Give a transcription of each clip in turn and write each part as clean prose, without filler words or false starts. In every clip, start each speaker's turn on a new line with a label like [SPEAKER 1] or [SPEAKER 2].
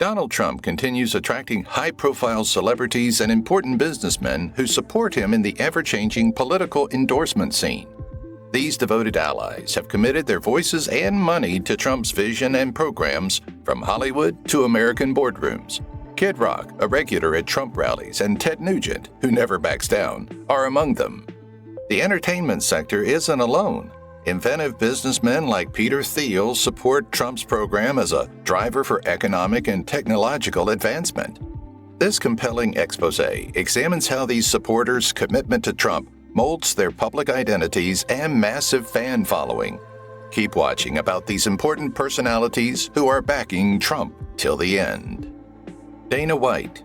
[SPEAKER 1] Donald Trump continues attracting high-profile celebrities and important businessmen who support him in the ever-changing political endorsement scene. These devoted allies have committed their voices and money to Trump's vision and programs, from Hollywood to American boardrooms. Kid Rock, a regular at Trump rallies, and Ted Nugent, who never backs down, are among them. The entertainment sector isn't alone. Inventive businessmen like Peter Thiel support Trump's program as a driver for economic and technological advancement. This compelling exposé examines how these supporters' commitment to Trump molds their public identities and massive fan following. Keep watching about these important personalities who are backing Trump till the end. Dana White.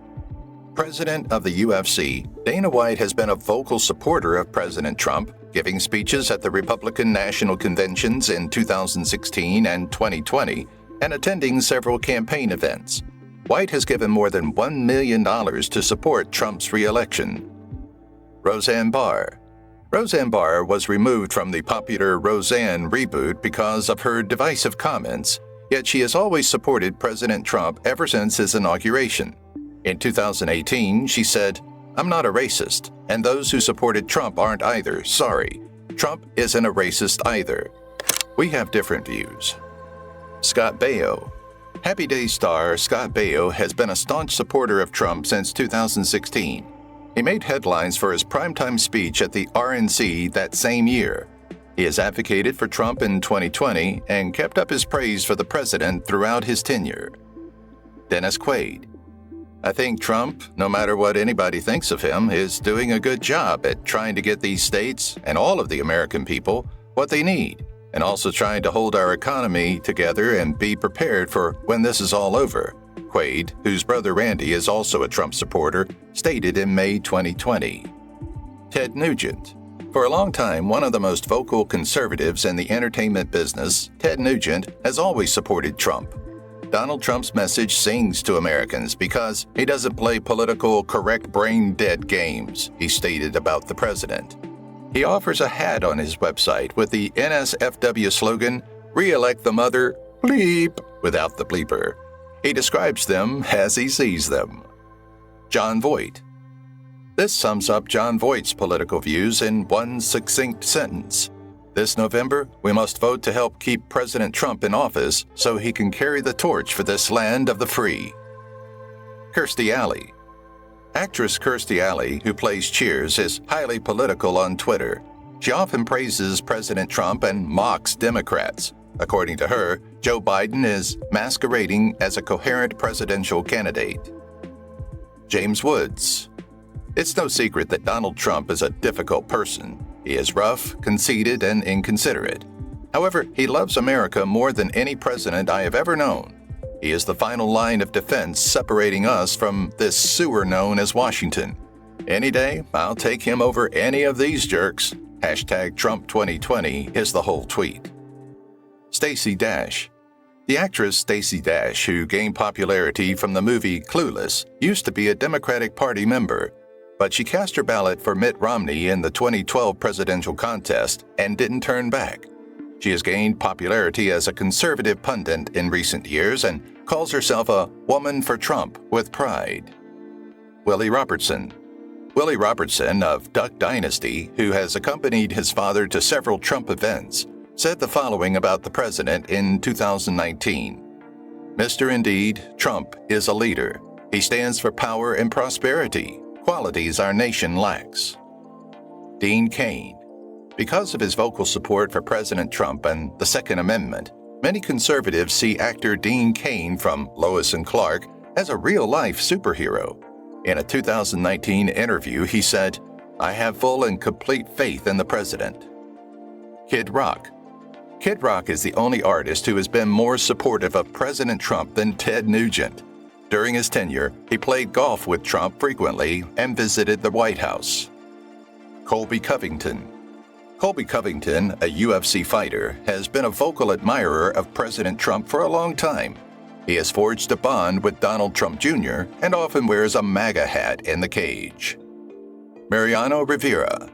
[SPEAKER 1] President of the UFC, Dana White has been a vocal supporter of President Trump, giving speeches at the Republican National Conventions in 2016 and 2020, and attending several campaign events. White has given more than $1 million to support Trump's re-election. Roseanne Barr. Roseanne Barr was removed from the popular Roseanne reboot because of her divisive comments, yet she has always supported President Trump ever since his inauguration. In 2018, she said, "I'm not a racist, and those who supported Trump aren't either, sorry. Trump isn't a racist either. We have different views." Scott Baio. Happy Days star Scott Baio has been a staunch supporter of Trump since 2016. He made headlines for his primetime speech at the RNC that same year. He has advocated for Trump in 2020 and kept up his praise for the president throughout his tenure. Dennis Quaid. I think Trump, no matter what anybody thinks of him, is doing a good job at trying to get these states and all of the American people what they need, and also trying to hold our economy together and be prepared for when this is all over, Quaid, whose brother Randy is also a Trump supporter, stated in May 2020. Ted Nugent. For a long time, one of the most vocal conservatives in the entertainment business, Ted Nugent has always supported Trump. Donald Trump's message sings to Americans because he doesn't play political correct brain-dead games, he stated about the president. He offers a hat on his website with the NSFW slogan, "Re-elect the mother, bleep," without the bleeper. He describes them as he sees them. Jon Voight. This sums up Jon Voight's political views in one succinct sentence. This November, we must vote to help keep President Trump in office so he can carry the torch for this land of the free. Kirstie Alley. Actress Kirstie Alley, who plays Cheers, is highly political on Twitter. She often praises President Trump and mocks Democrats. According to her, Joe Biden is masquerading as a coherent presidential candidate. James Woods. It's no secret that Donald Trump is a difficult person. He is rough, conceited, and inconsiderate. However, he loves America more than any president I have ever known. He is the final line of defense separating us from this sewer known as Washington. Any day, I'll take him over any of these jerks. #Trump2020 is the whole tweet. Stacey Dash. The actress Stacey Dash, who gained popularity from the movie Clueless, used to be a Democratic Party member, but she cast her ballot for Mitt Romney in the 2012 presidential contest and didn't turn back. She has gained popularity as a conservative pundit in recent years and calls herself a woman for Trump with pride. Willie Robertson. Willie Robertson of Duck Dynasty, who has accompanied his father to several Trump events, said the following about the president in 2019. Mr. Indeed, Trump is a leader. He stands for power and prosperity, qualities our nation lacks. Dean Cain. Because of his vocal support for President Trump and the Second Amendment, many conservatives see actor Dean Cain from Lois and Clark as a real-life superhero. In a 2019 interview, he said, "I have full and complete faith in the president." Kid Rock. Kid Rock is the only artist who has been more supportive of President Trump than Ted Nugent. During his tenure, he played golf with Trump frequently and visited the White House. Colby Covington. Colby Covington, a UFC fighter, has been a vocal admirer of President Trump for a long time. He has forged a bond with Donald Trump Jr. and often wears a MAGA hat in the cage. Mariano Rivera.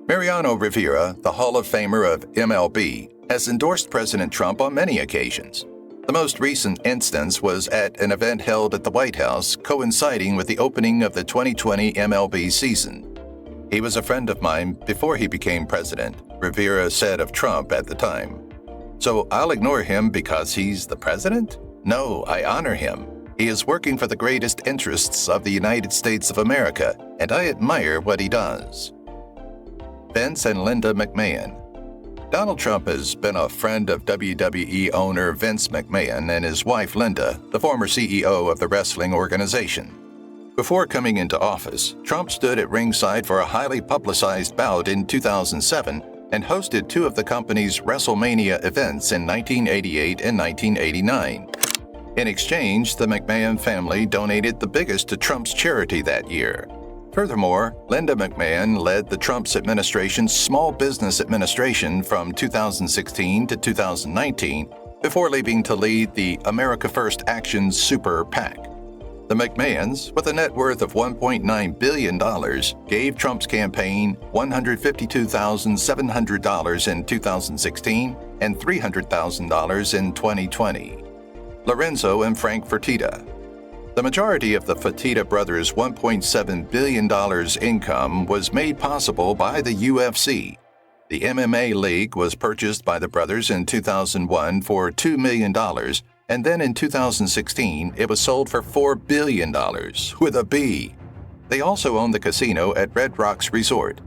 [SPEAKER 1] Mariano Rivera, the Hall of Famer of MLB, has endorsed President Trump on many occasions. The most recent instance was at an event held at the White House coinciding with the opening of the 2020 MLB season. He was a friend of mine before he became president, Rivera said of Trump at the time. So I'll ignore him because he's the president? No, I honor him. He is working for the greatest interests of the United States of America, and I admire what he does. Vince and Linda McMahon. Donald Trump has been a friend of WWE owner Vince McMahon and his wife Linda, the former CEO of the wrestling organization. Before coming into office, Trump stood at ringside for a highly publicized bout in 2007 and hosted two of the company's WrestleMania events in 1988 and 1989. In exchange, the McMahon family donated the biggest to Trump's charity that year. Furthermore, Linda McMahon led the Trump's administration's Small Business Administration from 2016 to 2019 before leaving to lead the America First Action Super PAC. The McMahons, with a net worth of $1.9 billion, gave Trump's campaign $152,700 in 2016 and $300,000 in 2020. Lorenzo and Frank Fertitta. The majority of the Fertitta brothers' $1.7 billion income was made possible by the UFC. The MMA league was purchased by the brothers in 2001 for $2 million, and then in 2016 it was sold for $4 billion, with a B. They also own the casino at Red Rocks Resort.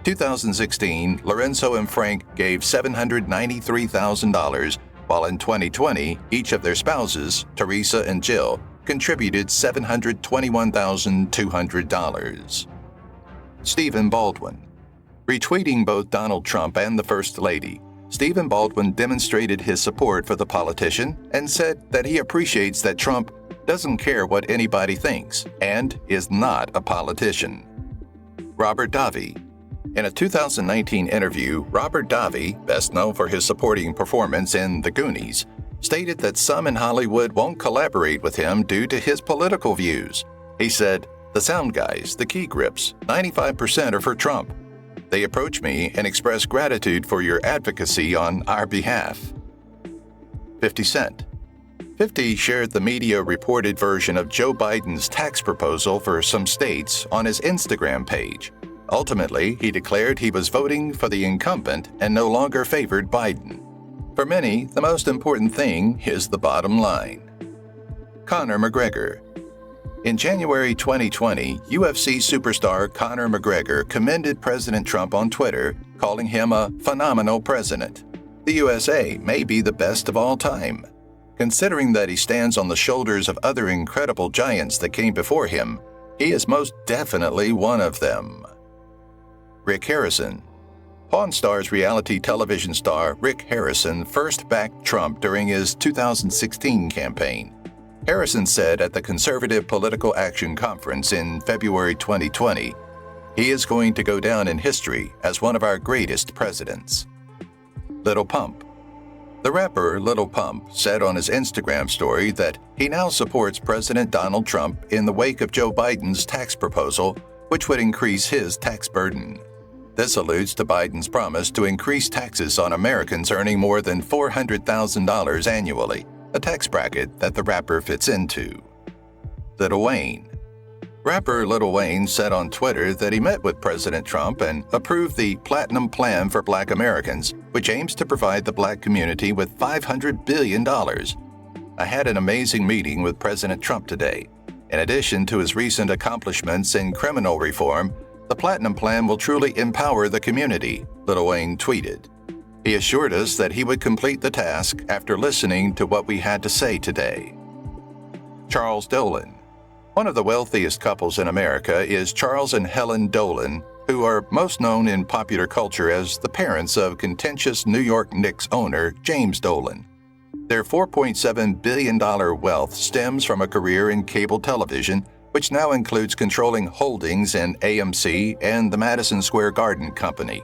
[SPEAKER 1] 2016, Lorenzo and Frank gave $793,000, while in 2020, each of their spouses, Teresa and Jill, contributed $721,200. Stephen Baldwin. Retweeting both Donald Trump and the First Lady, Stephen Baldwin demonstrated his support for the politician and said that he appreciates that Trump doesn't care what anybody thinks and is not a politician. Robert Davi. In a 2019 interview, Robert Davi, best known for his supporting performance in The Goonies, stated that some in Hollywood won't collaborate with him due to his political views. He said, "The sound guys, the key grips, 95% are for Trump. They approach me and express gratitude for your advocacy on our behalf." 50 Cent. 50 shared the media-reported version of Joe Biden's tax proposal for some states on his Instagram page. Ultimately, he declared he was voting for the incumbent and no longer favored Biden. For many, the most important thing is the bottom line. Conor McGregor. In January 2020, UFC superstar Conor McGregor commended President Trump on Twitter, calling him a phenomenal president. The USA may be the best of all time. Considering that he stands on the shoulders of other incredible giants that came before him, he is most definitely one of them. Rick Harrison. Pawn Stars reality television star Rick Harrison first backed Trump during his 2016 campaign. Harrison said at the Conservative Political Action Conference in February 2020, "He is going to go down in history as one of our greatest presidents." Lil Pump. The rapper Lil Pump said on his Instagram story that he now supports President Donald Trump in the wake of Joe Biden's tax proposal, which would increase his tax burden. This alludes to Biden's promise to increase taxes on Americans earning more than $400,000 annually, a tax bracket that the rapper fits into. Lil Wayne. Rapper Lil Wayne said on Twitter that he met with President Trump and approved the Platinum Plan for Black Americans, which aims to provide the Black community with $500 billion. "I had an amazing meeting with President Trump today. In addition to his recent accomplishments in criminal reform, the Platinum Plan will truly empower the community," Lil Wayne tweeted. He assured us that he would complete the task after listening to what we had to say today. Charles Dolan. One of the wealthiest couples in America is Charles and Helen Dolan, who are most known in popular culture as the parents of contentious New York Knicks owner James Dolan. Their $4.7 billion wealth stems from a career in cable television, which now includes controlling holdings in AMC and the Madison Square Garden Company.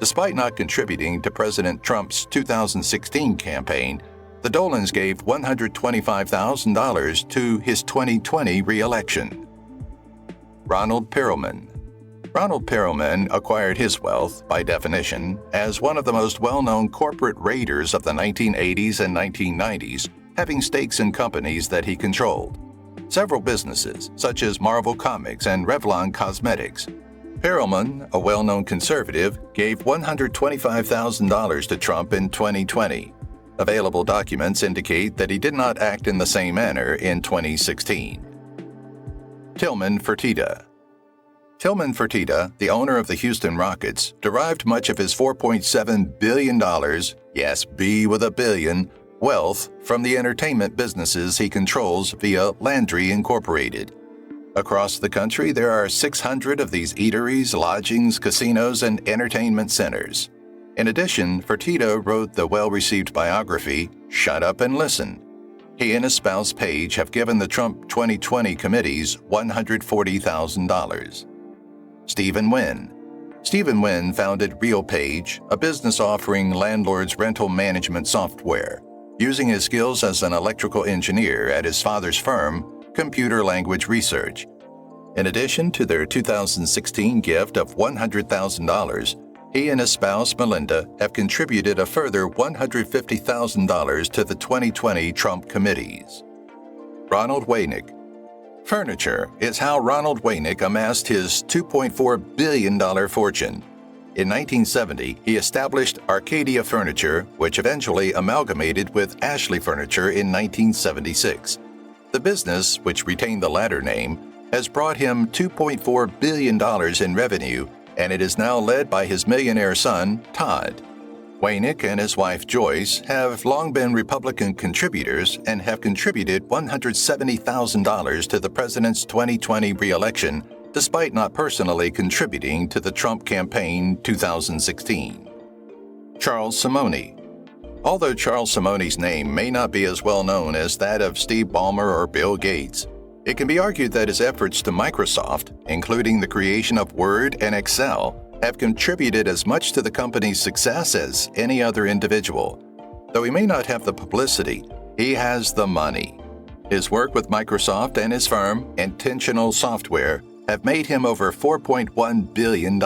[SPEAKER 1] Despite not contributing to President Trump's 2016 campaign, the Dolans gave $125,000 to his 2020 re-election. Ronald Perelman. Ronald Perelman acquired his wealth, by definition, as one of the most well-known corporate raiders of the 1980s and 1990s having stakes in companies that he controlled. Several businesses, such as Marvel Comics and Revlon Cosmetics. Perelman, a well-known conservative, gave $125,000 to Trump in 2020. Available documents indicate that he did not act in the same manner in 2016. Tillman Fertitta. Tillman Fertitta, the owner of the Houston Rockets, derived much of his $4.7 billion, yes, B with a billion, wealth from the entertainment businesses he controls via Landry Incorporated. Across the country, there are 600 of these eateries, lodgings, casinos, and entertainment centers. In addition, Fertitta wrote the well-received biography, Shut Up and Listen. He and his spouse Paige have given the Trump 2020 committees $140,000. Stephen Wynn. Stephen Wynn founded RealPage, a business offering landlords rental management software, using his skills as an electrical engineer at his father's firm, Computer Language Research. In addition to their 2016 gift of $100,000, he and his spouse Melinda have contributed a further $150,000 to the 2020 Trump committees. Ronald Waynick. Furniture is how Ronald Waynick amassed his $2.4 billion fortune. In 1970, he established Arcadia Furniture, which eventually amalgamated with Ashley Furniture in 1976. The business, which retained the latter name, has brought him $2.4 billion in revenue, and it is now led by his millionaire son, Todd. Waynick and his wife Joyce have long been Republican contributors and have contributed $170,000 to the president's 2020 re-election, despite not personally contributing to the Trump campaign 2016. Charles Simonyi. Although Charles Simonyi's name may not be as well known as that of Steve Ballmer or Bill Gates, it can be argued that his efforts to Microsoft, including the creation of Word and Excel, have contributed as much to the company's success as any other individual. Though he may not have the publicity, he has the money. His work with Microsoft and his firm, Intentional Software, have made him over $4.1 billion.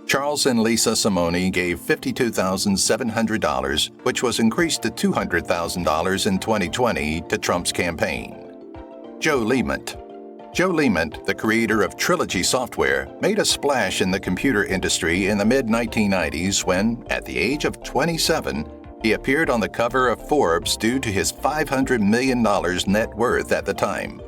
[SPEAKER 1] Charles and Lisa Simonyi gave $52,700, which was increased to $200,000 in 2020 to Trump's campaign. Joe Lehman. Joe Lehman, the creator of Trilogy Software, made a splash in the computer industry in the mid-1990s when, at the age of 27, he appeared on the cover of Forbes due to his $500 million net worth at the time.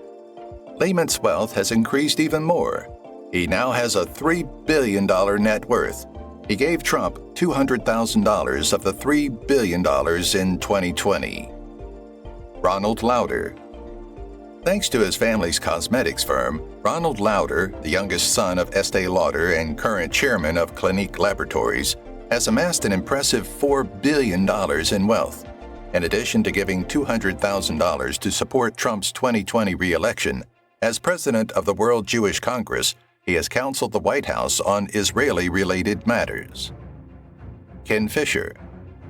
[SPEAKER 1] Lehman's wealth has increased even more. He now has a $3 billion net worth. He gave Trump $200,000 of the $3 billion in 2020. Ronald Lauder. Thanks to his family's cosmetics firm, Ronald Lauder, the youngest son of Estee Lauder and current chairman of Clinique Laboratories, has amassed an impressive $4 billion in wealth. In addition to giving $200,000 to support Trump's 2020 re-election, as president of the World Jewish Congress, he has counseled the White House on Israeli-related matters. Ken Fisher.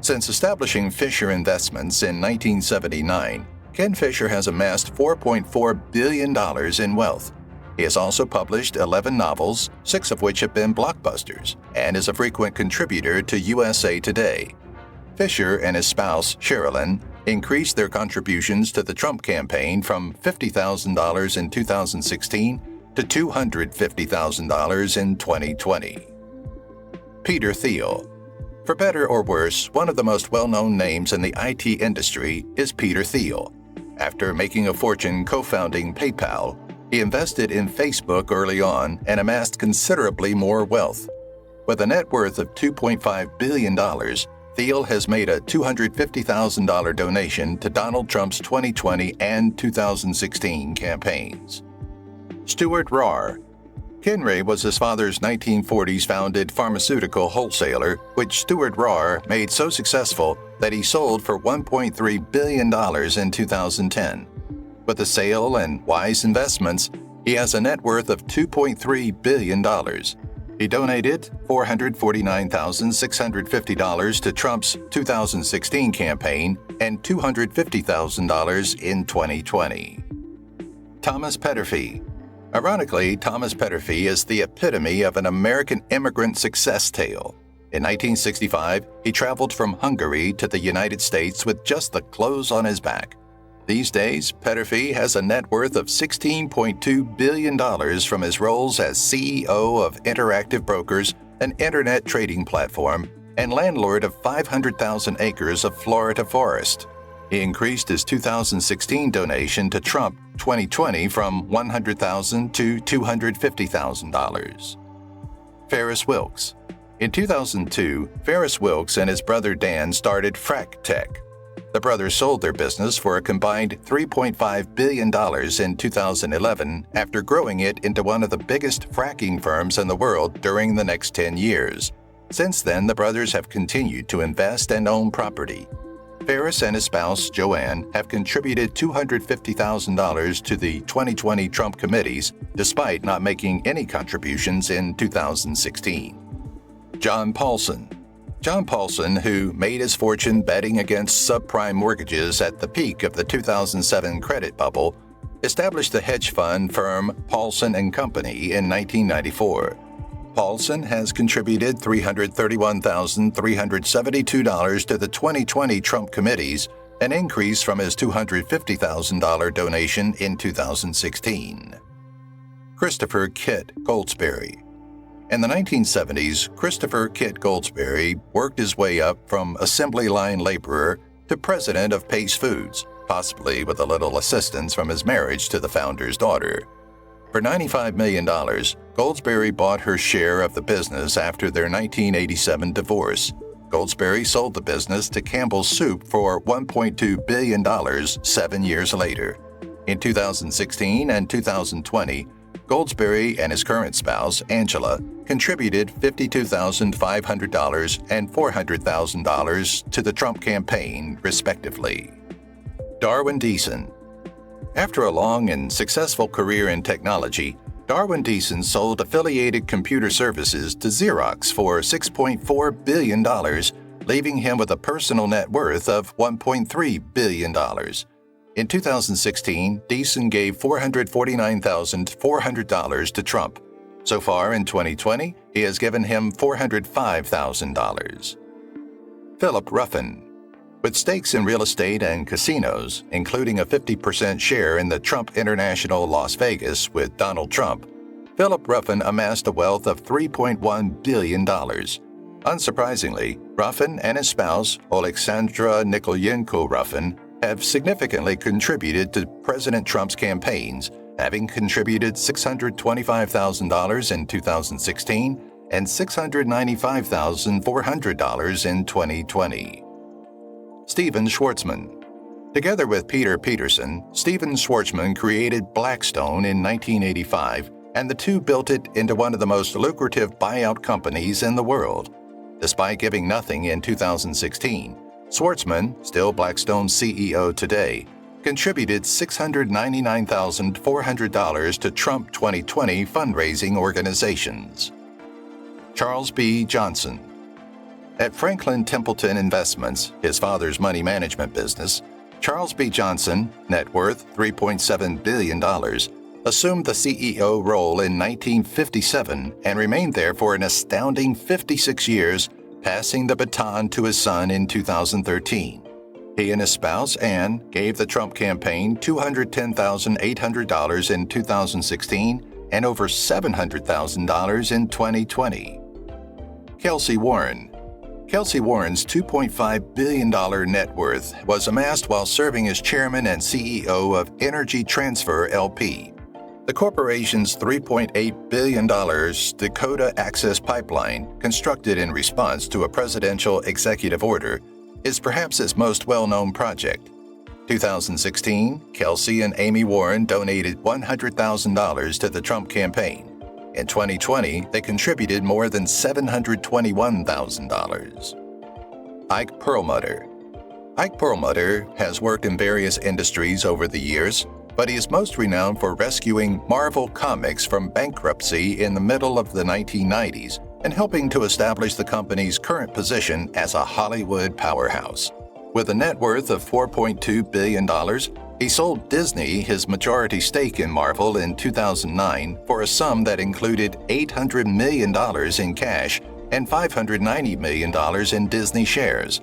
[SPEAKER 1] Since establishing Fisher Investments in 1979, Ken Fisher has amassed $4.4 billion in wealth. He has also published 11 novels, 6 of which have been blockbusters, and is a frequent contributor to USA Today. Fisher and his spouse, Sherilyn, increased their contributions to the Trump campaign from $50,000 in 2016 to $250,000 in 2020. Peter Thiel. For better or worse, one of the most well-known names in the IT industry is Peter Thiel. After making a fortune co-founding PayPal, he invested in Facebook early on and amassed considerably more wealth. With a net worth of $2.5 billion, Thiel has made a $250,000 donation to Donald Trump's 2020 and 2016 campaigns. Stuart Rahr. Kenray was his father's 1940s founded pharmaceutical wholesaler, which Stuart Rahr made so successful that he sold for $1.3 billion in 2010. With the sale and wise investments, he has a net worth of $2.3 billion. He donated $449,650 to Trump's 2016 campaign and $250,000 in 2020. Thomas Peterffy. Ironically, Thomas Peterffy is the epitome of an American immigrant success tale. In 1965, he traveled from Hungary to the United States with just the clothes on his back. These days, Peterfy has a net worth of $16.2 billion from his roles as CEO of Interactive Brokers, an internet trading platform, and landlord of 500,000 acres of Florida forest. He increased his 2016 donation to Trump 2020 from $100,000 to $250,000. Ferris Wilks. In 2002, Ferris Wilks and his brother Dan started Frac Tech. The brothers sold their business for a combined $3.5 billion in 2011 after growing it into one of the biggest fracking firms in the world during the next 10 years. Since then, the brothers have continued to invest and own property. Ferris and his spouse, Joanne, have contributed $250,000 to the 2020 Trump committees, despite not making any contributions in 2016. John Paulson. John Paulson, who made his fortune betting against subprime mortgages at the peak of the 2007 credit bubble, established the hedge fund firm Paulson & Company in 1994. Paulson has contributed $331,372 to the 2020 Trump committees, an increase from his $250,000 donation in 2016. Christopher Kit Goldsberry. In the 1970s, Christopher Kit Goldsberry worked his way up from assembly line laborer to president of Pace Foods, possibly with a little assistance from his marriage to the founder's daughter. For $95 million, Goldsberry bought her share of the business after their 1987 divorce. Goldsberry sold the business to Campbell's Soup for $1.2 billion 7 years later. In 2016 and 2020, Goldsberry and his current spouse, Angela, contributed $52,500 and $400,000 to the Trump campaign, respectively. Darwin Deason. After a long and successful career in technology, Darwin Deason sold affiliated computer services to Xerox for $6.4 billion, leaving him with a personal net worth of $1.3 billion. In 2016, Deason gave $449,400 to Trump. So far in 2020, he has given him $405,000. Philip Ruffin. With stakes in real estate and casinos, including a 50% share in the Trump International Las Vegas with Donald Trump, Philip Ruffin amassed a wealth of $3.1 billion. Unsurprisingly, Ruffin and his spouse, Oleksandra Nikolenko Ruffin, have significantly contributed to President Trump's campaigns, having contributed $625,000 in 2016 and $695,400 in 2020. Stephen Schwarzman. Together with Peter Peterson, Stephen Schwarzman created Blackstone in 1985, and the two built it into one of the most lucrative buyout companies in the world. Despite giving nothing in 2016, Schwarzman, still Blackstone's CEO today, contributed $699,400 to Trump 2020 fundraising organizations. Charles B. Johnson. At Franklin Templeton Investments, his father's money management business, Charles B. Johnson, net worth $3.7 billion, assumed the CEO role in 1957 and remained there for an astounding 56 years, passing the baton to his son in 2013. He and his spouse, Ann, gave the Trump campaign $210,800 in 2016 and over $700,000 in 2020. Kelsey Warren. Kelsey Warren's $2.5 billion net worth was amassed while serving as chairman and CEO of Energy Transfer LP. The corporation's $3.8 billion Dakota Access Pipeline, constructed in response to a presidential executive order, is perhaps its most well-known project. 2016, Kelsey and Amy Warren donated $100,000 to the Trump campaign. In 2020, they contributed more than $721,000. Ike Perlmutter. Ike Perlmutter has worked in various industries over the years, but he is most renowned for rescuing Marvel Comics from bankruptcy in the middle of the 1990s and helping to establish the company's current position as a Hollywood powerhouse. With a net worth of $4.2 billion, he sold Disney his majority stake in Marvel in 2009 for a sum that included $800 million in cash and $590 million in Disney shares.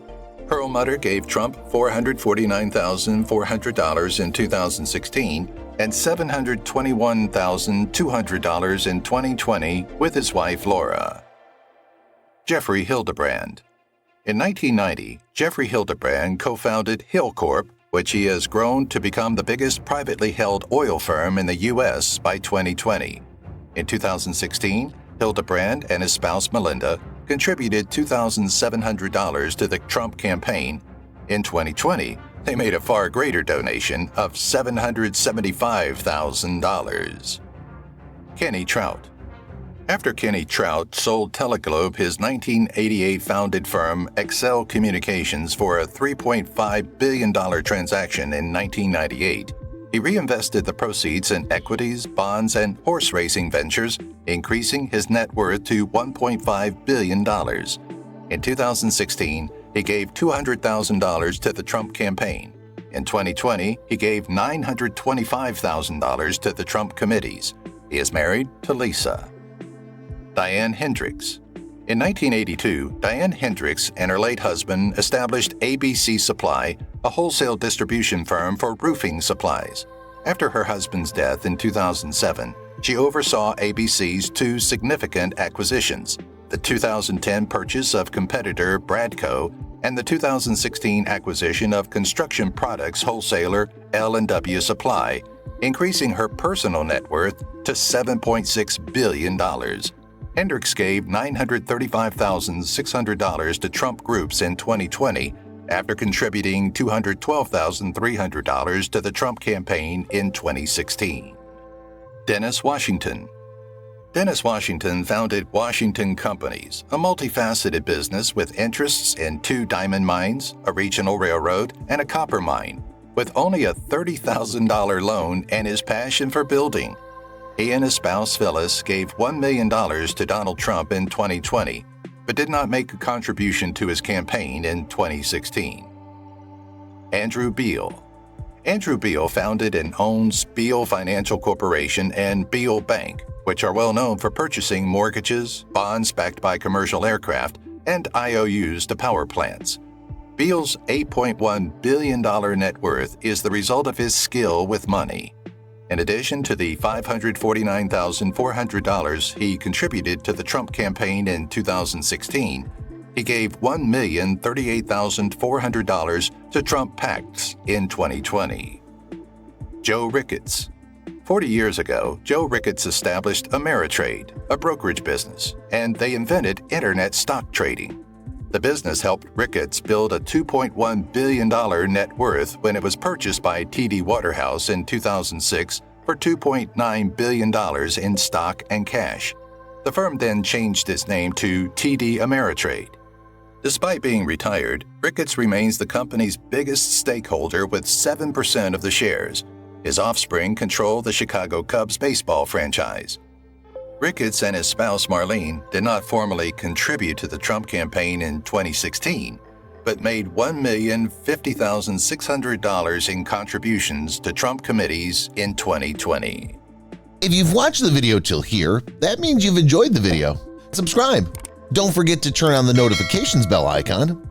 [SPEAKER 1] Perlmutter gave Trump $449,400 in 2016 and $721,200 in 2020 with his wife Laura. Jeffrey Hildebrand. In 1990, Jeffrey Hildebrand co-founded Hilcorp, which he has grown to become the biggest privately held oil firm in the U.S. by 2020. In 2016, Hildebrand and his spouse Melinda contributed $2,700 to the Trump campaign. In 2020, they made a far greater donation of $775,000. Kenny Trout. After Kenny Trout sold Teleglobe his 1988 founded firm Excel Communications for a $3.5 billion transaction in 1998, he reinvested the proceeds in equities, bonds, and horse racing ventures, increasing his net worth to $1.5 billion. In 2016, he gave $200,000 to the Trump campaign. In 2020, he gave $925,000 to the Trump committees. He is married to Lisa. Diane Hendricks. In 1982, Diane Hendricks and her late husband established ABC Supply, a wholesale distribution firm for roofing supplies. After her husband's death in 2007, she oversaw ABC's two significant acquisitions, the 2010 purchase of competitor Bradco and the 2016 acquisition of construction products wholesaler L&W Supply, increasing her personal net worth to $7.6 billion. Hendricks gave $935,600 to Trump groups in 2020 after contributing $212,300 to the Trump campaign in 2016. Dennis Washington. Dennis Washington founded Washington Companies, a multifaceted business with interests in 2 diamond mines, a regional railroad, and a copper mine, with only a $30,000 loan and his passion for building. He and his spouse Phyllis gave $1 million to Donald Trump in 2020, but did not make a contribution to his campaign in 2016. Andrew Beal. Andrew Beal founded and owns Beal Financial Corporation and Beal Bank, which are well known for purchasing mortgages, bonds backed by commercial aircraft, and IOUs to power plants. Beal's $8.1 billion net worth is the result of his skill with money. In addition to the $549,400 he contributed to the Trump campaign in 2016, he gave $1,038,400 to Trump PACs in 2020. Joe Ricketts. 40 years ago, Joe Ricketts established Ameritrade, a brokerage business, and they invented internet stock trading. The business helped Ricketts build a $2.1 billion net worth when it was purchased by TD Waterhouse in 2006 for $2.9 billion in stock and cash. The firm then changed its name to TD Ameritrade. Despite being retired, Ricketts remains the company's biggest stakeholder with 7% of the shares. His offspring control the Chicago Cubs baseball franchise. Ricketts and his spouse Marlene did not formally contribute to the Trump campaign in 2016, but made $1,050,600 in contributions to Trump committees in 2020.
[SPEAKER 2] If you've watched the video till here, that means you've enjoyed the video. Subscribe. Don't forget to turn on the notifications bell icon